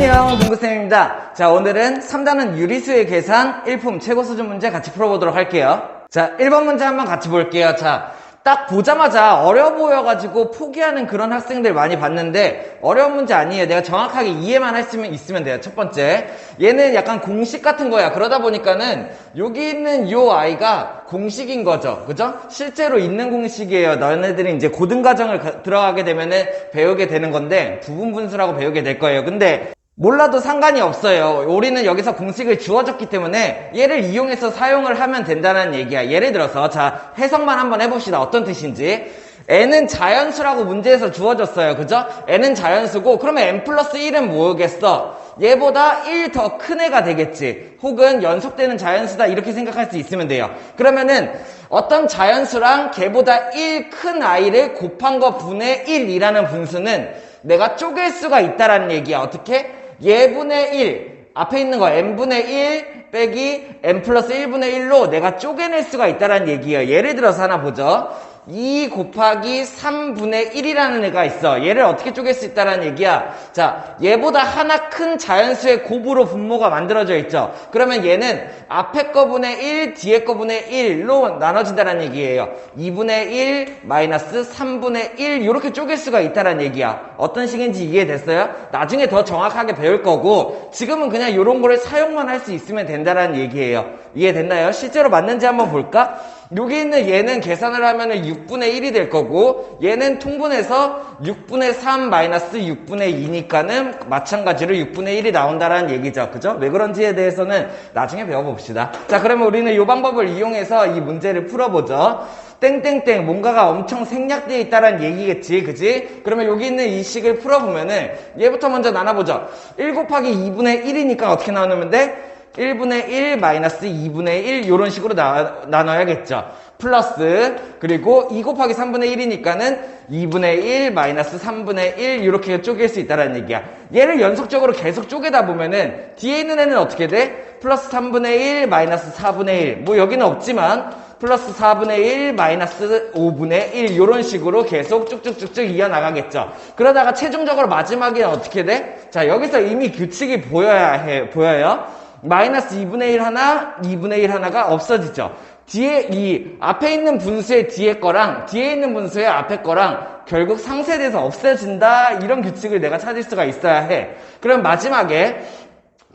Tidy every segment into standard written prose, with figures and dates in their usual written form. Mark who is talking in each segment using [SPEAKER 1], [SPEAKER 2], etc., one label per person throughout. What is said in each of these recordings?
[SPEAKER 1] 안녕, 동구쌤입니다. 자, 오늘은 3단원 유리수의 계산 1품 최고 수준 문제 같이 풀어보도록 할게요. 자, 1번 문제 한번 같이 볼게요. 자, 딱 보자마자 어려워 보여가지고 포기하는 그런 학생들 많이 봤는데 어려운 문제 아니에요. 내가 정확하게 이해만 있으면 돼요. 첫 번째, 얘는 약간 공식 같은 거야. 그러다 보니까는 여기 있는 요 아이가 공식인 거죠. 그죠? 실제로 있는 공식이에요. 너네들이 이제 고등과정을 들어가게 되면은 배우게 되는 건데 부분분수라고 배우게 될 거예요. 근데 몰라도 상관이 없어요. 우리는 여기서 공식을 주어졌기 때문에 얘를 이용해서 사용을 하면 된다는 얘기야. 예를 들어서 자, 해석만 한번 해봅시다. 어떤 뜻인지. n은 자연수라고 문제에서 주어졌어요. 그죠? n은 자연수고 그러면 n 플러스 1은 뭐겠어? 얘보다 1 더 큰 애가 되겠지. 혹은 연속되는 자연수다 이렇게 생각할 수 있으면 돼요. 그러면은 어떤 자연수랑 걔보다 1 큰 아이를 곱한 거 분의 1이라는 분수는 내가 쪼갤 수가 있다라는 얘기야. 어떻게? 얘분의 1 앞에 있는 거 n분의 1 빼기 n 플러스 1분의 1로 내가 쪼개낼 수가 있다는 얘기예요. 예를 들어서 하나 보죠. 2 곱하기 3분의 1이라는 애가 있어. 얘를 어떻게 쪼갤 수 있다는 얘기야. 자, 얘보다 하나 큰 자연수의 곱으로 분모가 만들어져 있죠. 그러면 얘는 앞에 거분의 1, 뒤에 거분의 1로 나눠진다는 얘기예요. 2분의 1 마이너스 3분의 1 이렇게 쪼갤 수가 있다는 얘기야. 어떤 식인지 이해됐어요? 나중에 더 정확하게 배울 거고 지금은 그냥 이런 거를 사용만 할 수 있으면 된다는 얘기예요. 이해됐나요? 실제로 맞는지 한번 볼까? 여기 있는 얘는 계산을 하면은 6분의 1이 될 거고 얘는 통분해서 6분의 3 마이너스 6분의 2니까는 마찬가지로 6분의 1이 나온다라는 얘기죠. 그죠? 왜 그런지에 대해서는 나중에 배워봅시다. 자, 그러면 우리는 이 방법을 이용해서 이 문제를 풀어보죠. 땡땡땡 뭔가가 엄청 생략되어 있다는 얘기겠지. 그지? 그러면 여기 있는 이 식을 풀어보면은 얘부터 먼저 나눠보죠. 1 곱하기 2분의 1이니까 어떻게 나누면 돼? 1분의 1 마이너스 2분의 1 이런 식으로 나눠야겠죠. 플러스 그리고 2 곱하기 3분의 1이니까는 2분의 1 마이너스 3분의 1 이렇게 쪼갤 수 있다는 얘기야. 얘를 연속적으로 계속 쪼개다 보면은 뒤에 있는 애는 어떻게 돼? 플러스 3분의 1 마이너스 4분의 1 뭐 여기는 없지만 플러스 4분의 1 마이너스 5분의 1 이런 식으로 계속 쭉쭉쭉쭉 이어나가겠죠. 그러다가 최종적으로 마지막에는 어떻게 돼? 자, 여기서 이미 규칙이 보여요. 마이너스 2분의 1 하나, 2분의 1 하나가 없어지죠. 뒤에 이 앞에 있는 분수의 뒤에 거랑 뒤에 있는 분수의 앞에 거랑 결국 상쇄돼서 없어진다. 이런 규칙을 내가 찾을 수가 있어야 해. 그럼 마지막에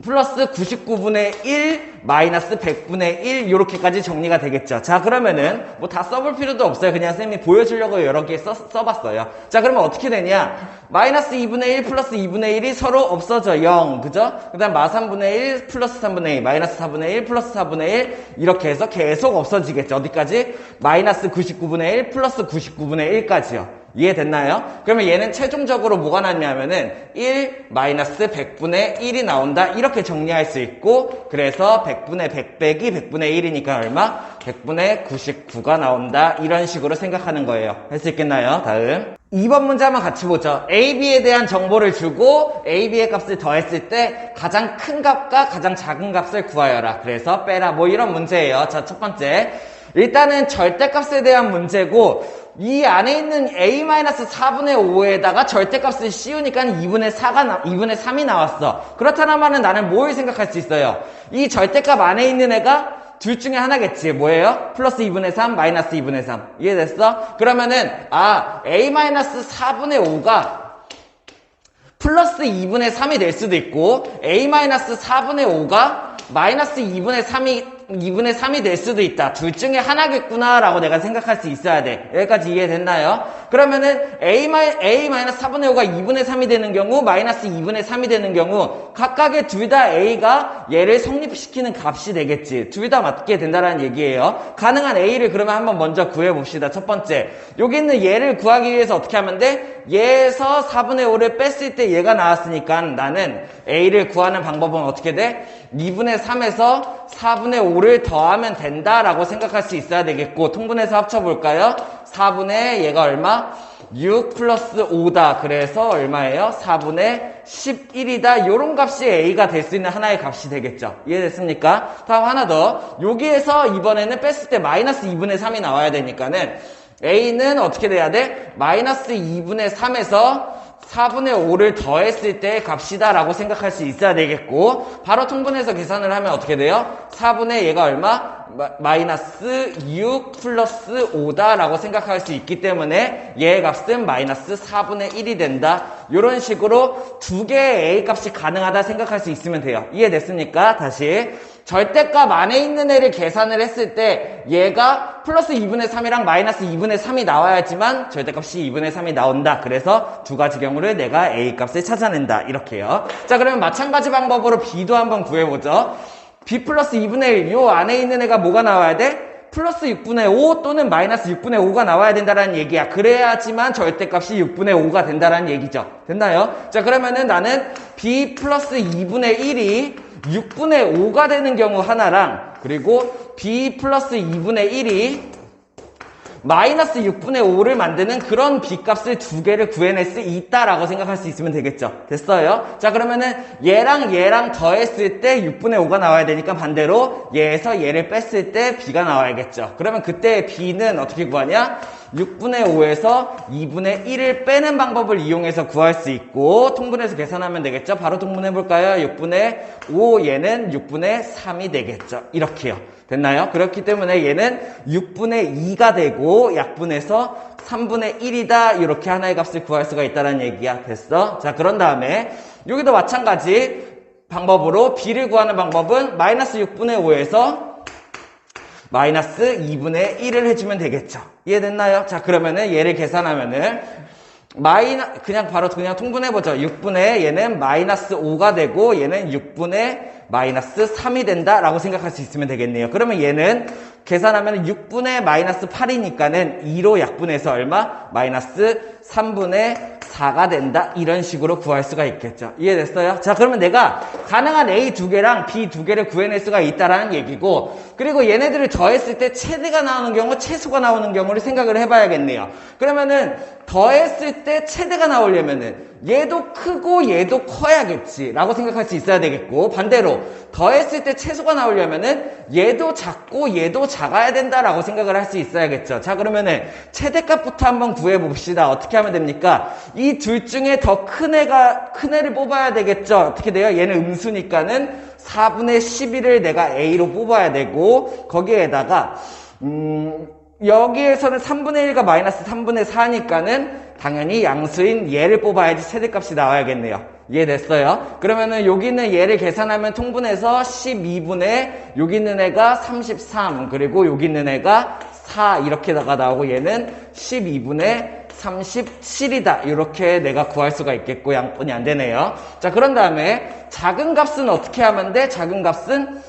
[SPEAKER 1] 플러스 99분의 1 마이너스 100분의 1 이렇게까지 정리가 되겠죠. 자, 그러면은 뭐 다 써볼 필요도 없어요. 그냥 쌤이 보여주려고 여러 개 써봤어요. 자, 그러면 어떻게 되냐? 마이너스 2분의 1 플러스 2분의 1이 서로 없어져. 0. 그죠? 그 다음 마 3분의 1 플러스 3분의 1 마이너스 4분의 1 플러스 4분의 1 이렇게 해서 계속 없어지겠죠. 어디까지? 마이너스 99분의 1 플러스 99분의 1까지요. 이해됐나요? 그러면 얘는 최종적으로 뭐가 나냐면은 1 마이너스 100분의 1이 나온다. 이렇게 정리할 수 있고 그래서 100분의 100 빼기 100분의 1이니까 얼마? 100분의 99가 나온다. 이런 식으로 생각하는 거예요. 할 수 있겠나요? 다음 2번 문제 한번 같이 보죠. A, B에 대한 정보를 주고 A, B의 값을 더했을 때 가장 큰 값과 가장 작은 값을 구하여라. 그래서 빼라. 뭐 이런 문제예요. 자, 첫 번째 일단은 절대값에 대한 문제고 이 안에 있는 A-4분의 5에다가 절대값을 씌우니까 2분의 3이 나왔어. 그렇다면 나는 뭘 생각할 수 있어요? 이 절대값 안에 있는 애가 둘 중에 하나겠지. 뭐예요? 플러스 2분의 3, 마이너스 2분의 3. 이해됐어? 그러면은 A-4분의 5가 플러스 2분의 3이 될 수도 있고 A-4분의 5가 마이너스 2분의 3이 될 수도 있다. 둘 중에 하나겠구나 라고 내가 생각할 수 있어야 돼. 여기까지 이해됐나요? 그러면은 A-4분의 5가 2분의 3이 되는 경우 마이너스 2분의 3이 되는 경우 각각의 둘 다 A가 얘를 성립시키는 값이 되겠지. 둘 다 맞게 된다는 얘기예요. 가능한 A를 그러면 한번 먼저 구해봅시다. 첫 번째 여기 있는 얘를 구하기 위해서 어떻게 하면 돼? 얘에서 4분의 5를 뺐을 때 얘가 나왔으니까 나는 A를 구하는 방법은 어떻게 돼? 2분의 3에서 4분의 5를 더하면 된다라고 생각할 수 있어야 되겠고 통분해서 합쳐볼까요? 4분의 얘가 얼마? 6 플러스 5다. 그래서 얼마예요? 4분의 11이다. 요런 값이 A가 될 수 있는 하나의 값이 되겠죠. 이해됐습니까? 다음 하나 더. 여기에서 이번에는 뺐을 때 마이너스 2분의 3이 나와야 되니까는 A는 어떻게 돼야 돼? 마이너스 2분의 3에서 4분의 5를 더했을 때의 값이다 라고 생각할 수 있어야 되겠고, 바로 통분해서 계산을 하면 어떻게 돼요? 4분의 얘가 얼마? 마이너스 6 플러스 5다 라고 생각할 수 있기 때문에 얘의 값은 마이너스 4분의 1이 된다. 이런 식으로 두 개의 A 값이 가능하다 생각할 수 있으면 돼요. 이해됐습니까? 다시 절대값 안에 있는 애를 계산을 했을 때 얘가 플러스 2분의 3이랑 마이너스 2분의 3이 나와야지만 절대값이 2분의 3이 나온다. 그래서 두 가지 경우를 내가 A 값을 찾아낸다. 이렇게요. 자, 그러면 마찬가지 방법으로 B도 한번 구해보죠. B 플러스 2분의 1, 요 안에 있는 애가 뭐가 나와야 돼? 플러스 6분의 5 또는 마이너스 6분의 5가 나와야 된다는 얘기야. 그래야지만 절대값이 6분의 5가 된다는 얘기죠. 됐나요? 자, 그러면은 나는 B 플러스 2분의 1이 6분의 5가 되는 경우 하나랑, 그리고 B 플러스 2분의 1이 마이너스 6분의 5를 만드는 그런 B값을 두 개를 구해낼 수 있다라고 생각할 수 있으면 되겠죠. 됐어요? 자, 그러면은 얘랑 얘랑 더했을 때 6분의 5가 나와야 되니까 반대로 얘에서 얘를 뺐을 때 B가 나와야겠죠. 그러면 그때 B는 어떻게 구하냐? 6분의 5에서 2분의 1을 빼는 방법을 이용해서 구할 수 있고, 통분해서 계산하면 되겠죠. 바로 통분해볼까요? 6분의 5 얘는 6분의 3이 되겠죠. 이렇게요. 됐나요? 그렇기 때문에 얘는 6분의 2가 되고 약분해서 3분의 1이다. 이렇게 하나의 값을 구할 수가 있다는 얘기야. 됐어? 자, 그런 다음에 여기도 마찬가지 방법으로 B를 구하는 방법은 마이너스 6분의 5에서 마이너스 2분의 1을 해주면 되겠죠. 이해됐나요? 자, 그러면은 얘를 계산하면은 그냥 바로 통분해보죠. 6분의 얘는 마이너스 5가 되고 얘는 6분의 마이너스 3이 된다라고 생각할 수 있으면 되겠네요. 그러면 얘는 계산하면 6분의 마이너스 8이니까는 2로 약분해서 얼마? 마이너스 3분의 4가 된다. 이런 식으로 구할 수가 있겠죠. 이해됐어요? 자, 그러면 내가 가능한 A 두 개랑 B 두 개를 구해낼 수가 있다라는 얘기고, 그리고 얘네들을 더했을 때 최대가 나오는 경우, 최소가 나오는 경우를 생각을 해봐야겠네요. 그러면은 더했을 때 최대가 나오려면은 얘도 크고 얘도 커야겠지 라고 생각할 수 있어야 되겠고, 반대로 더했을 때 최소가 나오려면은 얘도 작고 얘도 작아야 된다라고 생각을 할 수 있어야겠죠. 자, 그러면은 최대값부터 한번 구해봅시다. 어떻게 하면 됩니까? 이 둘 중에 더 큰 애를 뽑아야 되겠죠. 어떻게 돼요? 얘는 음수니까는 4분의 11을 내가 A로 뽑아야 되고, 거기에다가 여기에서는 3분의 1과 마이너스 3분의 4니까는 당연히 양수인 얘를 뽑아야지 최대값이 나와야겠네요. 이해됐어요? 그러면은 여기 있는 얘를 계산하면 통분해서 12분의 여기 있는 애가 33, 그리고 여기 있는 애가 4 이렇게다가 나오고 얘는 12분의 37이다. 이렇게 내가 구할 수가 있겠고, 양분이 안 되네요. 자, 그런 다음에 작은 값은 어떻게 하면 돼? 작은 값은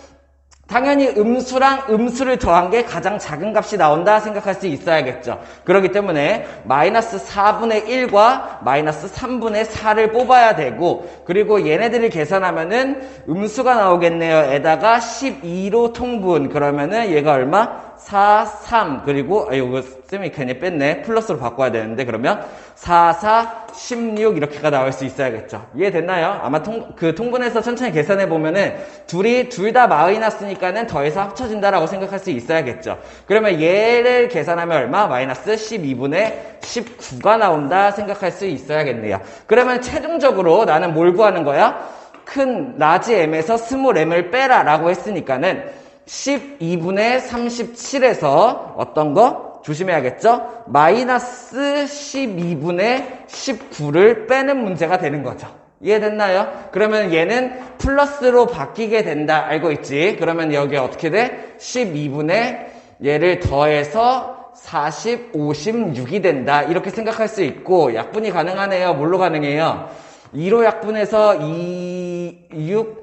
[SPEAKER 1] 당연히 음수랑 음수를 더한 게 가장 작은 값이 나온다 생각할 수 있어야겠죠. 그렇기 때문에 마이너스 4분의 1과 마이너스 3분의 4를 뽑아야 되고, 그리고 얘네들을 계산하면은 음수가 나오겠네요. 에다가 12로 통분. 그러면은 얘가 얼마? 4, 3. 그리고 이거 쌤이 괜히 뺐네. 플러스로 바꿔야 되는데, 그러면 4, 4, 16 이렇게가 나올 수 있어야겠죠. 이해됐나요? 아마 통분해서 천천히 계산해 보면은 둘 다 마이너스니까는 더해서 합쳐진다라고 생각할 수 있어야겠죠. 그러면 얘를 계산하면 얼마? 마이너스 12분의 19가 나온다 생각할 수 있어야겠네요. 그러면 최종적으로 나는 뭘 구하는 거야? 큰 라지 m에서 스몰 m을 빼라 라고 했으니까는 12분의 37에서 어떤 거? 조심해야겠죠? 마이너스 12분의 19를 빼는 문제가 되는 거죠. 이해됐나요? 그러면 얘는 플러스로 바뀌게 된다. 알고 있지? 그러면 여기 어떻게 돼? 12분의 얘를 더해서 40, 56이 된다. 이렇게 생각할 수 있고, 약분이 가능하네요. 뭘로 가능해요? 2로 약분해서 6,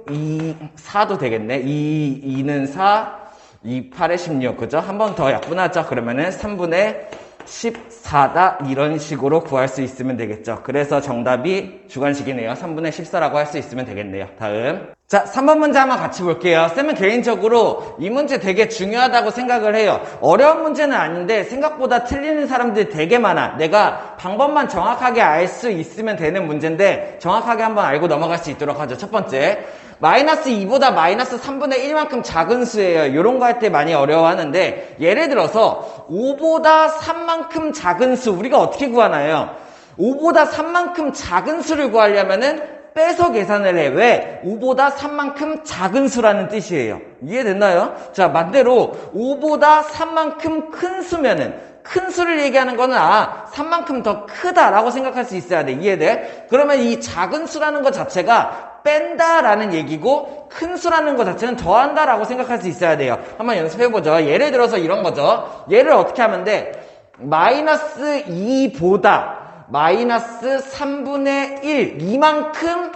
[SPEAKER 1] 4도 되겠네. 2는 4, 2, 8에 16. 그죠? 한 번 더 약분하죠. 그러면은 3분의 14다. 이런 식으로 구할 수 있으면 되겠죠. 그래서 정답이 주관식이네요. 3분의 14라고 할 수 있으면 되겠네요. 다음. 자, 3번 문제 한번 같이 볼게요. 쌤은 개인적으로 이 문제 되게 중요하다고 생각을 해요. 어려운 문제는 아닌데 생각보다 틀리는 사람들이 되게 많아. 내가 방법만 정확하게 알 수 있으면 되는 문제인데 정확하게 한번 알고 넘어갈 수 있도록 하죠. 첫 번째, 마이너스 2보다 마이너스 3분의 1만큼 작은 수예요. 이런 거 할 때 많이 어려워하는데, 예를 들어서 5보다 3만큼 작은 수 우리가 어떻게 구하나요? 5보다 3만큼 작은 수를 구하려면은 빼서 계산을 해. 왜? 5보다 3만큼 작은 수라는 뜻이에요. 이해됐나요? 자, 반대로 5보다 3만큼 큰 수면은, 큰 수를 얘기하는 거는 3만큼 더 크다라고 생각할 수 있어야 돼. 이해돼? 그러면 이 작은 수라는 것 자체가 뺀다라는 얘기고 큰 수라는 것 자체는 더한다라고 생각할 수 있어야 돼요. 한번 연습해보죠. 예를 들어서 이런 거죠. 얘를 어떻게 하면 돼? 마이너스 2보다 마이너스 3분의 1 이만큼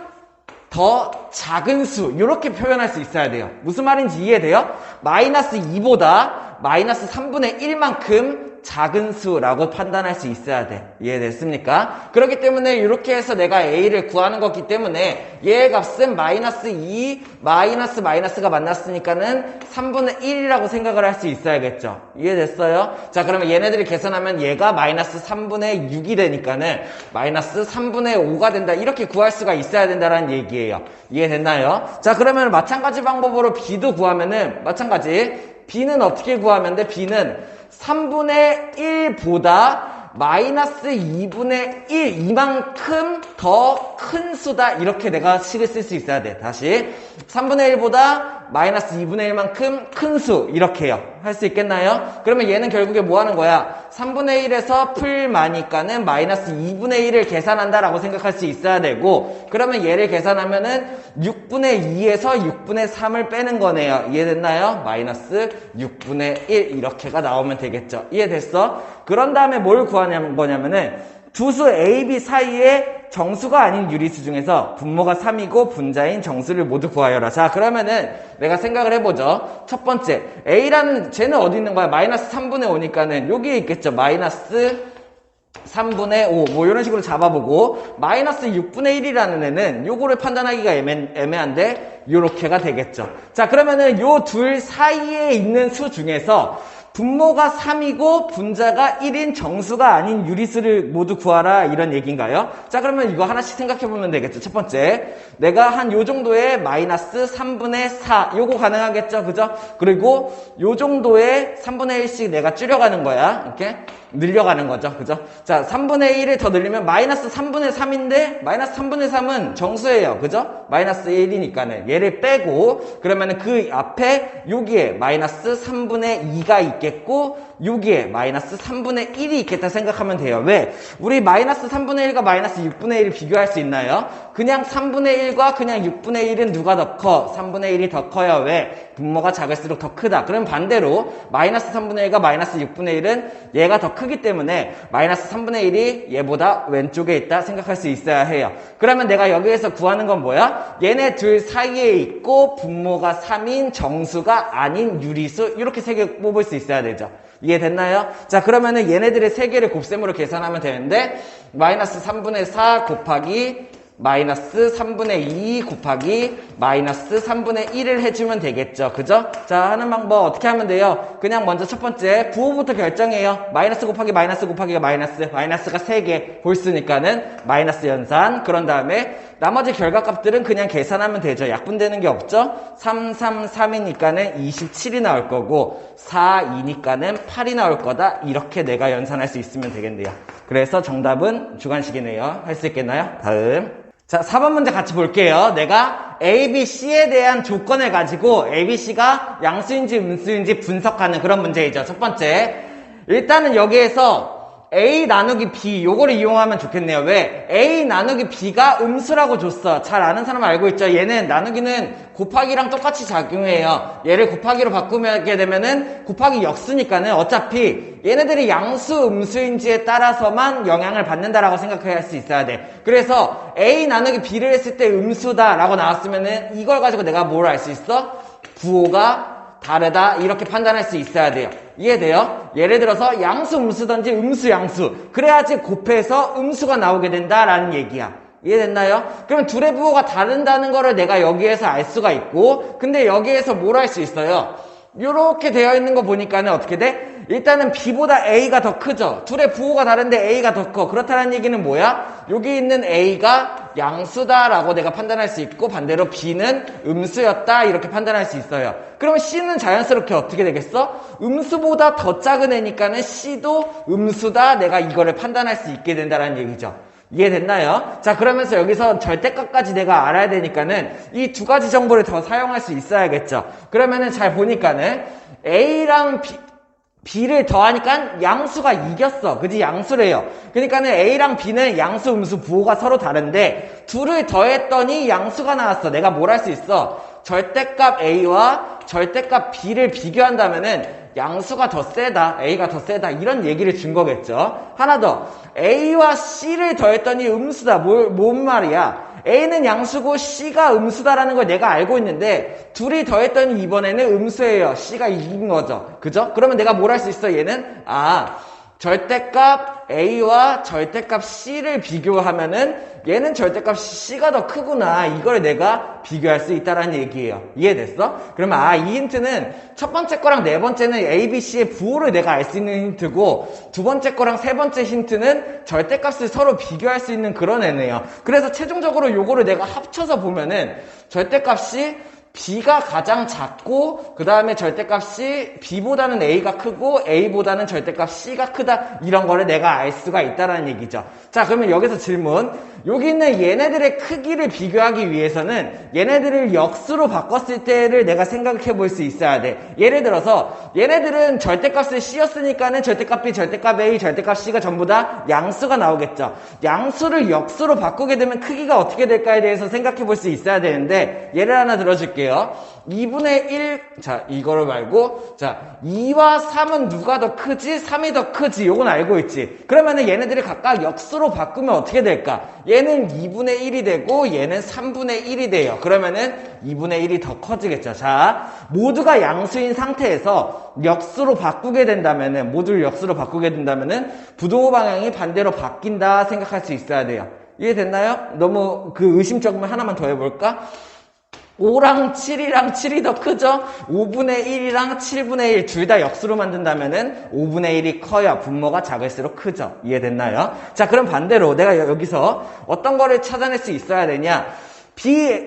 [SPEAKER 1] 더 작은 수 이렇게 표현할 수 있어야 돼요. 무슨 말인지 이해돼요? 마이너스 2보다 마이너스 3분의 1만큼 작은 수라고 판단할 수 있어야 돼. 이해됐습니까? 그렇기 때문에 이렇게 해서 내가 A를 구하는 거기 때문에 얘의 값은 마이너스 2 마이너스가 만났으니까는 3분의 1이라고 생각을 할 수 있어야겠죠. 이해됐어요? 자, 그러면 얘네들이 계산하면 얘가 마이너스 3분의 6이 되니까는 마이너스 3분의 5가 된다. 이렇게 구할 수가 있어야 된다는 얘기예요. 이해됐나요? 자, 그러면 마찬가지 방법으로 B도 구하면은 마찬가지 B는 어떻게 구하면 돼? B는 3분의 1보다 마이너스 2분의 1 이만큼 더 큰 수다. 이렇게 내가 식을 쓸 수 있어야 돼. 다시 3분의 1보다 마이너스 2분의 1만큼 큰 수 이렇게요. 할 수 있겠나요? 그러면 얘는 결국에 뭐 하는 거야? 3분의 1에서 풀마니까는 마이너스 2분의 1을 계산한다라고 생각할 수 있어야 되고, 그러면 얘를 계산하면은 6분의 2에서 6분의 3을 빼는 거네요. 이해됐나요? 마이너스 6분의 1 이렇게가 나오면 되겠죠. 이해됐어? 그런 다음에 뭘 구하냐는 거냐면은 두 수 A, B 사이에 정수가 아닌 유리수 중에서 분모가 3이고 분자인 정수를 모두 구하여라. 자, 그러면은 내가 생각을 해보죠. 첫 번째, A라는 쟤는 어디 있는 거야? 마이너스 3분의 5니까는 여기에 있겠죠. 마이너스 3분의 5 뭐 이런 식으로 잡아보고, 마이너스 6분의 1이라는 애는 요거를 판단하기가 애매한데 요렇게가 되겠죠. 자, 그러면은 요 둘 사이에 있는 수 중에서 분모가 3이고 분자가 1인 정수가 아닌 유리수를 모두 구하라 이런 얘기인가요? 자, 그러면 이거 하나씩 생각해보면 되겠죠. 첫 번째, 내가 한 요 정도의 마이너스 3분의 4 요거 가능하겠죠. 그죠? 그리고 요 정도의 3분의 1씩 내가 줄여가는 거야. 이렇게 늘려가는 거죠. 그죠? 자, 3분의 1을 더 늘리면 마이너스 3분의 3인데 마이너스 3분의 3은 정수예요. 그죠? 마이너스 1이니까는 얘를 빼고, 그러면은 그 앞에 여기에 마이너스 3분의 2가 있겠고 여기에 마이너스 3분의 1이 있겠다 생각하면 돼요. 왜? 우리 마이너스 3분의 1과 마이너스 6분의 1을 비교할 수 있나요? 그냥 3분의 1과 그냥 6분의 1은 누가 더 커? 3분의 1이 더 커요. 왜? 분모가 작을수록 더 크다. 그럼 반대로 마이너스 3분의 1과 마이너스 6분의 1은 얘가 더 크기 때문에 마이너스 3분의 1이 얘보다 왼쪽에 있다 생각할 수 있어야 해요. 그러면 내가 여기에서 구하는 건 뭐야? 얘네 둘 사이에 있고 분모가 3인 정수가 아닌 유리수 이렇게 세 개 뽑을 수 있어야 되죠. 이해됐나요? 자, 그러면은 얘네들의 세 개를 곱셈으로 계산하면 되는데 마이너스 3분의 4 곱하기 마이너스 3분의 2 곱하기 마이너스 3분의 1을 해주면 되겠죠. 그죠? 자, 하는 방법 어떻게 하면 돼요? 그냥 먼저 첫 번째 부호부터 결정해요. 마이너스 곱하기 마이너스 곱하기가 마이너스가 3개 홀수니까는 마이너스 연산. 그런 다음에 나머지 결과값들은 그냥 계산하면 되죠. 약분되는 게 없죠? 3, 3, 3이니까는 27이 나올 거고 4, 2니까는 8이 나올 거다. 이렇게 내가 연산할 수 있으면 되겠네요. 그래서 정답은 주관식이네요. 할 수 있겠나요? 다음. 자, 4번 문제 같이 볼게요. 내가 A, B, C에 대한 조건을 가지고 A, B, C가 양수인지 음수인지 분석하는 그런 문제이죠. 첫 번째, 일단은 여기에서 A 나누기 B 요거를 이용하면 좋겠네요. 왜? A 나누기 B가 음수라고 줬어. 잘 아는 사람 알고 있죠? 얘는 나누기는 곱하기랑 똑같이 작용해요. 얘를 곱하기로 바꾸게 되면은 곱하기 역수니까는 어차피 얘네들이 양수 음수인지에 따라서만 영향을 받는다라고 생각할 수 있어야 돼. 그래서 A 나누기 B를 했을 때 음수다라고 나왔으면은 이걸 가지고 내가 뭘 알 수 있어? 부호가 다르다 이렇게 판단할 수 있어야 돼요. 이해돼요? 예를 들어서 양수 음수든지 음수 양수 그래야지 곱해서 음수가 나오게 된다라는 얘기야. 이해됐나요? 그러면 둘의 부호가 다른다는 거를 내가 여기에서 알 수가 있고, 근데 여기에서 뭘 할 수 있어요? 요렇게 되어 있는 거 보니까는 어떻게 돼? 일단은 B보다 A가 더 크죠? 둘의 부호가 다른데 A가 더 커. 그렇다는 얘기는 뭐야? 여기 있는 A가 양수다라고 내가 판단할 수 있고 반대로 B는 음수였다 이렇게 판단할 수 있어요. 그러면 C는 자연스럽게 어떻게 되겠어? 음수보다 더 작은 애니까는 C도 음수다 내가 이거를 판단할 수 있게 된다는 얘기죠. 이해됐나요? 자, 그러면서 여기서 절대값까지 내가 알아야 되니까는 이 두 가지 정보를 더 사용할 수 있어야겠죠. 그러면은 잘 보니까는 A랑 B를 더하니까 양수가 이겼어. 그지? 양수래요. 그러니까는 A랑 B는 양수, 음수, 부호가 서로 다른데 둘을 더했더니 양수가 나왔어. 내가 뭘 할 수 있어? 절대값 A와 절대값 B를 비교한다면은 양수가 더 세다. A가 더 세다. 이런 얘기를 준 거겠죠. 하나 더. A와 C를 더했더니 음수다. 뭔 말이야? A는 양수고 C가 음수다라는 걸 내가 알고 있는데 둘이 더했더니 이번에는 음수예요. C가 이긴 거죠. 그죠? 그러면 내가 뭘 할 수 있어? 얘는 절대값 A와 절대값 C를 비교하면은 얘는 절대값 C가 더 크구나. 이걸 내가 비교할 수 있다라는 얘기예요. 이해됐어? 그러면 이 힌트는 첫 번째 거랑 네 번째는 A, B, C의 부호를 내가 알 수 있는 힌트고 두 번째 거랑 세 번째 힌트는 절대값을 서로 비교할 수 있는 그런 애네요. 그래서 최종적으로 요거를 내가 합쳐서 보면은 절대값이 B가 가장 작고 그 다음에 절대값이 B보다는 A가 크고 A보다는 절대값 C가 크다 이런 거를 내가 알 수가 있다는 얘기죠. 자, 그러면 여기서 질문. 여기 있는 얘네들의 크기를 비교하기 위해서는 얘네들을 역수로 바꿨을 때를 내가 생각해 볼 수 있어야 돼. 예를 들어서 얘네들은 절대값을 C였으니까는 절대값 B, 절대값 A, 절대값 C가 전부 다 양수가 나오겠죠. 양수를 역수로 바꾸게 되면 크기가 어떻게 될까에 대해서 생각해 볼 수 있어야 되는데 예를 하나 들어줄게요. 2분의 1, 자, 이거를 말고, 자, 2와 3은 누가 더 크지? 3이 더 크지? 요건 알고 있지? 그러면은 얘네들이 각각 역수로 바꾸면 어떻게 될까? 얘는 2분의 1이 되고, 얘는 3분의 1이 돼요. 그러면은 2분의 1이 더 커지겠죠. 자, 모두가 양수인 상태에서 역수로 바꾸게 된다면은, 모두를 역수로 바꾸게 된다면은, 부동호 방향이 반대로 바뀐다 생각할 수 있어야 돼요. 이해됐나요? 너무 의심적이면 하나만 더 해볼까? 5랑 7이랑 7이 더 크죠? 5분의 1이랑 7분의 1 둘 다 역수로 만든다면은 5분의 1이 커야 분모가 작을수록 크죠? 이해됐나요? 자, 그럼 반대로 내가 여기서 어떤 거를 찾아낼 수 있어야 되냐?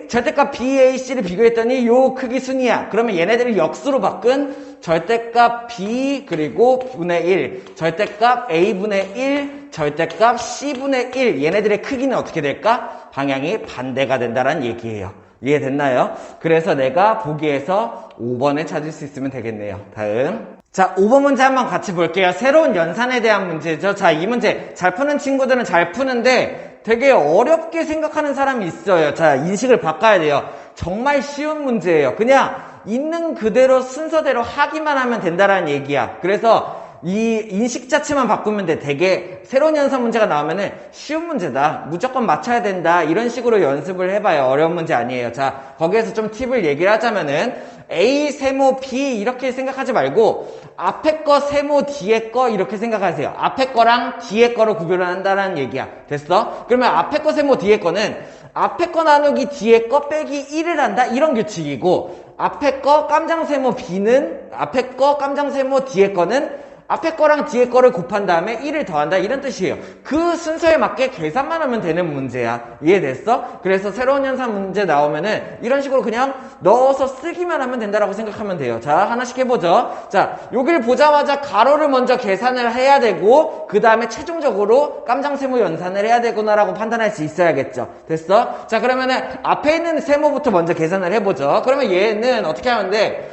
[SPEAKER 1] 절대값 B, A, C를 비교했더니 요 크기 순이야. 그러면 얘네들을 역수로 바꾼 절대값 B 그리고 분의 1, 절대값 A분의 1, 절대값 C분의 1 얘네들의 크기는 어떻게 될까? 방향이 반대가 된다는 얘기예요. 이해됐나요? 그래서 내가 보기에서 5번을 찾을 수 있으면 되겠네요. 다음. 자, 5번 문제 한번 같이 볼게요. 새로운 연산에 대한 문제죠. 자, 이 문제 잘 푸는 친구들은 잘 푸는데 되게 어렵게 생각하는 사람이 있어요. 자, 인식을 바꿔야 돼요. 정말 쉬운 문제예요. 그냥 있는 그대로 순서대로 하기만 하면 된다라는 얘기야. 그래서 이 인식 자체만 바꾸면 돼. 되게 새로운 연산 문제가 나오면은 쉬운 문제다. 무조건 맞춰야 된다. 이런 식으로 연습을 해봐요. 어려운 문제 아니에요. 자, 거기에서 좀 팁을 얘기를 하자면은 A 세모 B 이렇게 생각하지 말고 앞에 거 세모 뒤에 거 이렇게 생각하세요. 앞에 거랑 뒤에 거를 구별을 한다는 얘기야. 됐어? 그러면 앞에 거 세모 뒤에 거는 앞에 거 나누기 뒤에 거 빼기 1을 한다. 이런 규칙이고 앞에 거 깜장 세모 B는 앞에 거 깜장 세모 뒤에 거는 앞에 거랑 뒤에 거를 곱한 다음에 1을 더한다 이런 뜻이에요. 그 순서에 맞게 계산만 하면 되는 문제야. 이해됐어? 그래서 새로운 연산 문제 나오면은 이런 식으로 그냥 넣어서 쓰기만 하면 된다라고 생각하면 돼요. 자, 하나씩 해보죠. 자, 여기를 보자마자 가로를 먼저 계산을 해야 되고 그 다음에 최종적으로 깜장세모 연산을 해야 되구나라고 판단할 수 있어야겠죠. 됐어? 자, 그러면은 앞에 있는 세모부터 먼저 계산을 해보죠. 그러면 얘는 어떻게 하면 돼?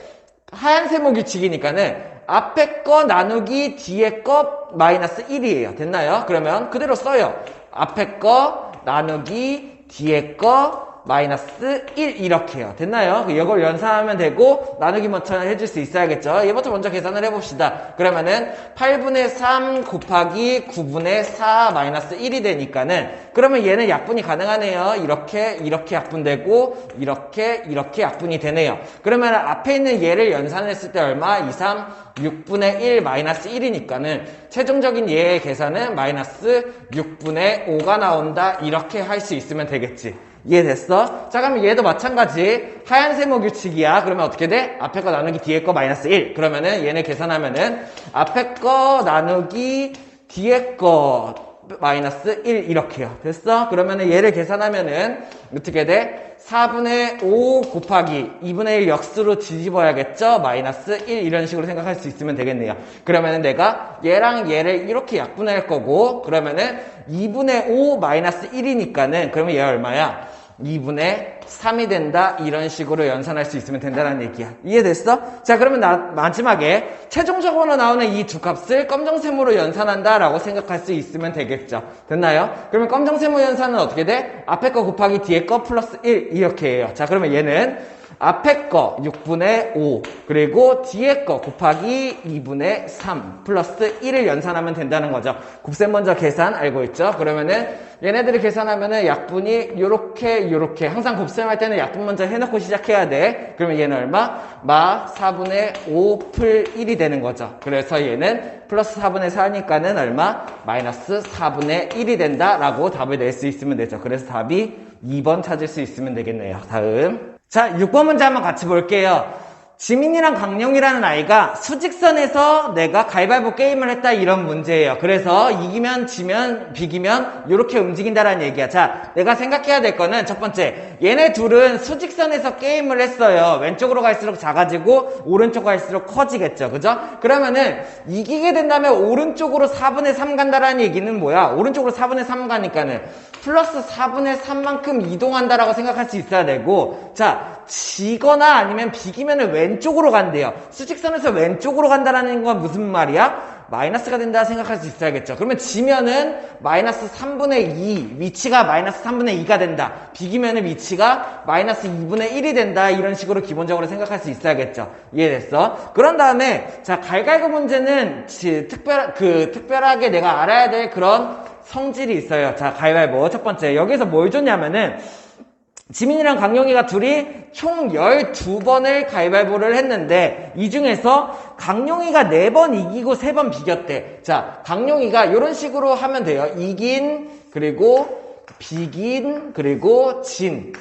[SPEAKER 1] 하얀 세모 규칙이니까는 앞에 거 나누기 뒤에 거 마이너스 1이에요. 됐나요? 그러면 그대로 써요. 앞에 거 나누기 뒤에 거 마이너스 1 이렇게요. 됐나요? 이걸 연산하면 되고 나누기 먼저 해줄 수 있어야겠죠. 얘부터 먼저 계산을 해봅시다. 그러면은 8분의 3 곱하기 9분의 4 마이너스 1이 되니까는 그러면 얘는 약분이 가능하네요. 이렇게 약분되고 이렇게 약분이 되네요. 그러면 앞에 있는 얘를 연산했을 때 얼마? 2, 3, 6분의 1 마이너스 1이니까는 최종적인 얘의 계산은 마이너스 6분의 5가 나온다. 이렇게 할 수 있으면 되겠지. 이해됐어? 자, 그러면 얘도 마찬가지 하얀 세모 규칙이야. 그러면 어떻게 돼? 앞에 거 나누기 뒤에 거 마이너스 1. 그러면은 얘네 계산하면은 앞에 거 나누기 뒤에 거 마이너스 1 이렇게요. 됐어? 그러면은 얘를 계산하면은 어떻게 돼? 4분의 5 곱하기 2분의 1 역수로 뒤집어야겠죠? 마이너스 1 이런 식으로 생각할 수 있으면 되겠네요. 그러면은 내가 얘랑 얘를 이렇게 약분할 거고 그러면은 2분의 5 마이너스 1이니까는 그러면 얘가 얼마야? 2분의 3이 된다 이런 식으로 연산할 수 있으면 된다는 얘기야. 이해됐어? 자 그러면 마지막에 최종적으로 나오는 이 두 값을 검정세모로 연산한다 라고 생각할 수 있으면 되겠죠. 됐나요? 그러면 검정세모 연산은 어떻게 돼? 앞에 거 곱하기 뒤에 거 플러스 1 이렇게 해요. 자 그러면 얘는 앞에 거 6분의 5 그리고 뒤에 거 곱하기 2분의 3 플러스 1을 연산하면 된다는 거죠. 곱셈 먼저 계산 알고 있죠? 그러면은 얘네들을 계산하면은 약분이 요렇게 항상 곱셈할 때는 약분 먼저 해놓고 시작해야 돼. 그러면 얘는 얼마? 마 4분의 5 풀 1이 되는 거죠. 그래서 얘는 플러스 4분의 4니까는 얼마? 마이너스 4분의 1이 된다라고 답을 낼 수 있으면 되죠. 그래서 답이 2번 찾을 수 있으면 되겠네요. 다음. 자, 6번 문제 한번 같이 볼게요. 지민이랑 강령이라는 아이가 수직선에서 내가 가위바위보 게임을 했다 이런 문제예요. 그래서 이기면 지면 비기면 이렇게 움직인다라는 얘기야. 자, 내가 생각해야 될 거는 첫 번째, 얘네 둘은 수직선에서 게임을 했어요. 왼쪽으로 갈수록 작아지고 오른쪽 갈수록 커지겠죠. 그죠? 그러면은 이기게 된다면 오른쪽으로 4분의 3 간다라는 얘기는 뭐야? 오른쪽으로 4분의 3 가니까는 플러스 4분의 3만큼 이동한다라고 생각할 수 있어야 되고, 자, 지거나 아니면 비기면은 왼쪽으로 간대요. 수직선에서 왼쪽으로 간다라는 건 무슨 말이야? 마이너스가 된다 생각할 수 있어야겠죠. 그러면 지면은 마이너스 3분의 2, 위치가 마이너스 3분의 2가 된다. 비기면은 위치가 마이너스 2분의 1이 된다. 이런 식으로 기본적으로 생각할 수 있어야겠죠. 이해됐어? 그런 다음에, 자, 갈갈구 문제는 특별하게 내가 알아야 될 그런 성질이 있어요. 자, 가위바위보. 첫 번째. 여기서 뭘 줬냐면은, 지민이랑 강용이가 둘이 총 12번을 가위바위보를 했는데 이 중에서 강용이가 4번 이기고 3번 비겼대. 자, 강용이가 이런 식으로 하면 돼요. 이긴, 그리고 비긴, 그리고 진.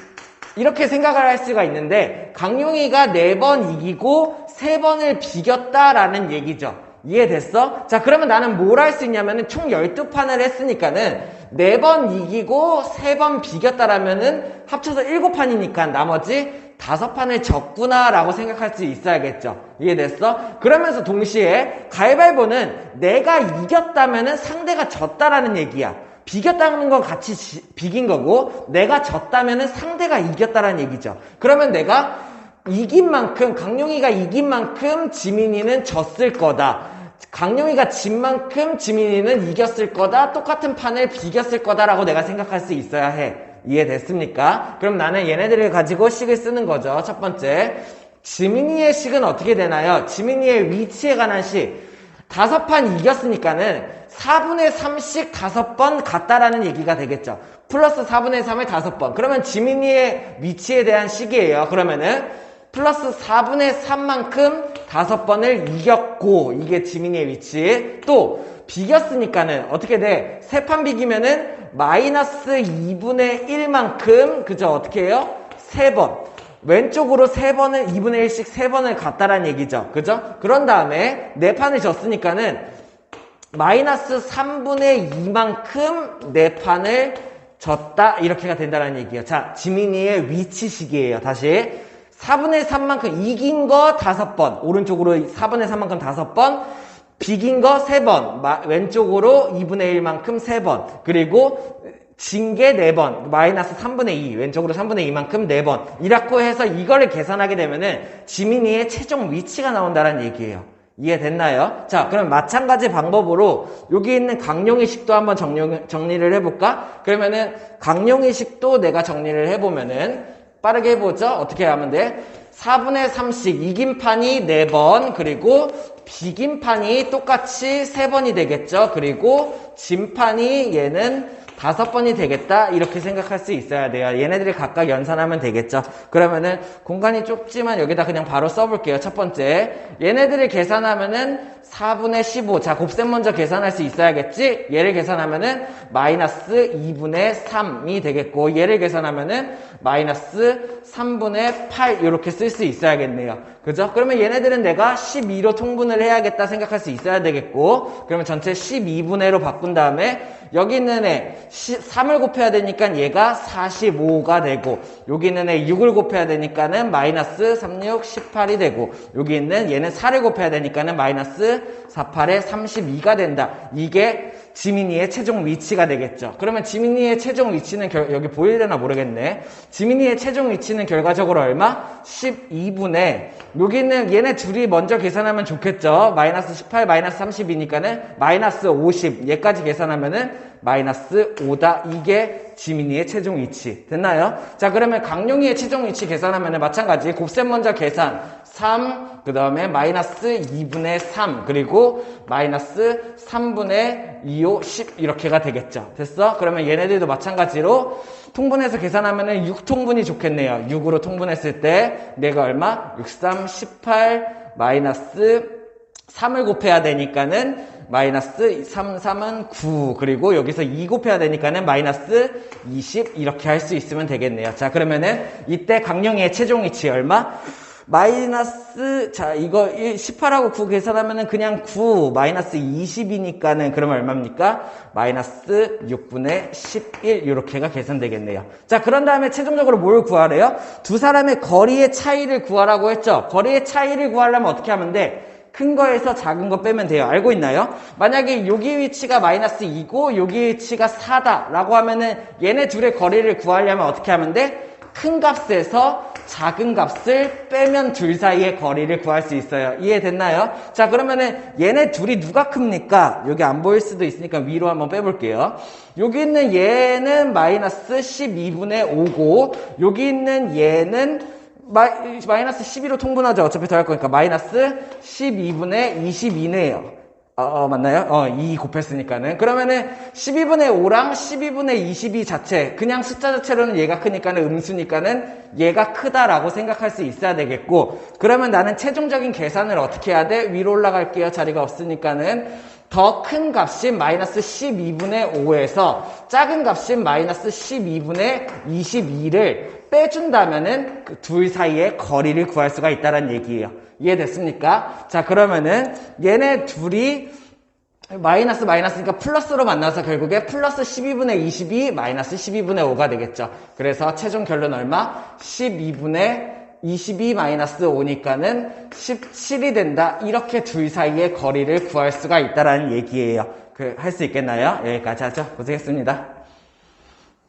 [SPEAKER 1] 이렇게 생각을 할 수가 있는데 강용이가 4번 이기고 3번을 비겼다라는 얘기죠. 이해됐어? 자, 그러면 나는 뭘 할 수 있냐면은 총 12판을 했으니까는 4번 이기고 3번 비겼다라면은 합쳐서 7판이니까 나머지 5판을 졌구나 라고 생각할 수 있어야겠죠. 이해됐어? 그러면서 동시에 가위바위보는 내가 이겼다면은 상대가 졌다라는 얘기야. 비겼다는 건 같이 비긴 거고 내가 졌다면은 상대가 이겼다라는 얘기죠. 그러면 내가 이긴 만큼, 강용이가 이긴 만큼 지민이는 졌을 거다. 강용이가 진 만큼 지민이는 이겼을 거다. 똑같은 판을 비겼을 거다라고 내가 생각할 수 있어야 해. 이해됐습니까? 그럼 나는 얘네들을 가지고 식을 쓰는 거죠. 첫 번째, 지민이의 식은 어떻게 되나요? 지민이의 위치에 관한 식. 5판 이겼으니까는 4분의 3씩 5번 갔다라는 얘기가 되겠죠. 플러스 4분의 3을 5번. 그러면 지민이의 위치에 대한 식이에요. 그러면은 플러스 4분의 3만큼 5번을 이겼고, 이게 지민이의 위치. 또 비겼으니까는 어떻게 돼? 3판 비기면은 마이너스 2분의 1만큼 그죠? 어떻게 해요? 3번. 왼쪽으로 3번을 2분의 1씩 3번을 갔다라는 얘기죠. 그죠? 그런 다음에 4판을 졌으니까는 마이너스 3분의 2만큼 4판을 졌다 이렇게가 된다는 얘기예요. 자, 지민이의 위치식이에요. 다시 4분의 3만큼 이긴 거 5번, 오른쪽으로 4분의 3만큼 5번, 비긴 거 3번, 왼쪽으로 2분의 1만큼 3번, 그리고 진 게 4번, 마이너스 3분의 2, 왼쪽으로 3분의 2만큼 4번. 이라고 해서 이거를 계산하게 되면은 지민이의 최종 위치가 나온다는 얘기예요. 이해됐나요? 자, 그럼 마찬가지 방법으로 여기 있는 강용의 식도 한번 정리를 해볼까? 그러면은 강용의 식도 내가 정리를 해보면은 빠르게 해보죠. 어떻게 하면 돼? 4분의 3씩 이긴 판이 4번, 그리고 비긴 판이 똑같이 3번이 되겠죠. 그리고 진 판이 얘는 5번이 되겠다 이렇게 생각할 수 있어야 돼요. 얘네들이 각각 연산하면 되겠죠. 그러면은 공간이 좁지만 여기다 그냥 바로 써볼게요. 첫 번째 얘네들을 계산하면은 4분의 15. 자, 곱셈 먼저 계산할 수 있어야겠지? 얘를 계산하면은 마이너스 2분의 3이 되겠고 얘를 계산하면은 마이너스 3분의 8 이렇게 쓸 수 있어야겠네요. 그죠? 그러면 얘네들은 내가 12로 통분을 해야겠다 생각할 수 있어야 되겠고 그러면 전체 12분의로 바꾼 다음에 여기 있는 애 3을 곱해야 되니까 얘가 45가 되고 여기 있는 애 6을 곱해야 되니까는 마이너스 36, 18이 되고 여기 있는 얘는 4를 곱해야 되니까는 마이너스 48에 32가 된다. 이게 지민이의 최종 위치가 되겠죠. 그러면 지민이의 최종 위치는 여기 보이려나 모르겠네. 지민이의 최종 위치는 결과적으로 얼마? 12분의 여기 있는 얘네 둘이 먼저 계산하면 좋겠죠. 마이너스 18, 마이너스 32니까는 마이너스 50 얘까지 계산하면은 마이너스 5다. 이게 지민이의 최종 위치. 됐나요? 자, 그러면 강용이의 최종 위치 계산하면은 마찬가지 곱셈 먼저 계산 3, 그 다음에 마이너스 2분의 3 그리고 마이너스 3분의 2호 10 이렇게가 되겠죠. 됐어? 그러면 얘네들도 마찬가지로 통분해서 계산하면은 6통분이 좋겠네요. 6으로 통분했을 때 내가 얼마? 6, 3, 18 마이너스 3을 곱해야 되니까는 마이너스 3, 3은 9 그리고 여기서 2 곱해야 되니까는 마이너스 20 이렇게 할 수 있으면 되겠네요. 자, 그러면은 이때 강령이의 최종 위치 얼마? 마이너스 자 이거 18하고 9 계산하면은 그냥 9 마이너스 20이니까는 그러면 얼마입니까? 마이너스 6분의 11 이렇게가 계산되겠네요. 자, 그런 다음에 최종적으로 뭘 구하래요? 두 사람의 거리의 차이를 구하라고 했죠. 거리의 차이를 구하려면 어떻게 하면 돼? 큰 거에서 작은 거 빼면 돼요. 알고 있나요? 만약에 여기 위치가 마이너스 2고 여기 위치가 4다 라고 하면은 얘네 둘의 거리를 구하려면 어떻게 하면 돼? 큰 값에서 작은 값을 빼면 둘 사이의 거리를 구할 수 있어요. 이해됐나요? 자, 그러면은 얘네 둘이 누가 큽니까? 여기 안 보일 수도 있으니까 위로 한번 빼볼게요. 여기 있는 얘는 마이너스 12분의 5고 여기 있는 얘는 마이너스 12로 통분하죠. 어차피 더할 거니까 마이너스 12분의 22네요. 맞나요? 2 곱했으니까는. 그러면은 12분의 5랑 12분의 22 자체, 그냥 숫자 자체로는 얘가 크니까는 음수니까는 얘가 크다라고 생각할 수 있어야 되겠고, 그러면 나는 최종적인 계산을 어떻게 해야 돼? 위로 올라갈게요. 자리가 없으니까는. 더 큰 값인 마이너스 12분의 5에서 작은 값인 마이너스 12분의 22를 빼준다면은 그 둘 사이의 거리를 구할 수가 있다는 얘기예요. 이해됐습니까? 자, 그러면은 얘네 둘이 마이너스니까 플러스로 만나서 결국에 플러스 12분의 22 마이너스 12분의 5가 되겠죠. 그래서 최종 결론 얼마? 12분의 22 마이너스 5니까는 17이 된다. 이렇게 둘 사이의 거리를 구할 수가 있다라는 얘기예요. 할 수 있겠나요? 여기까지 하죠. 고생했습니다.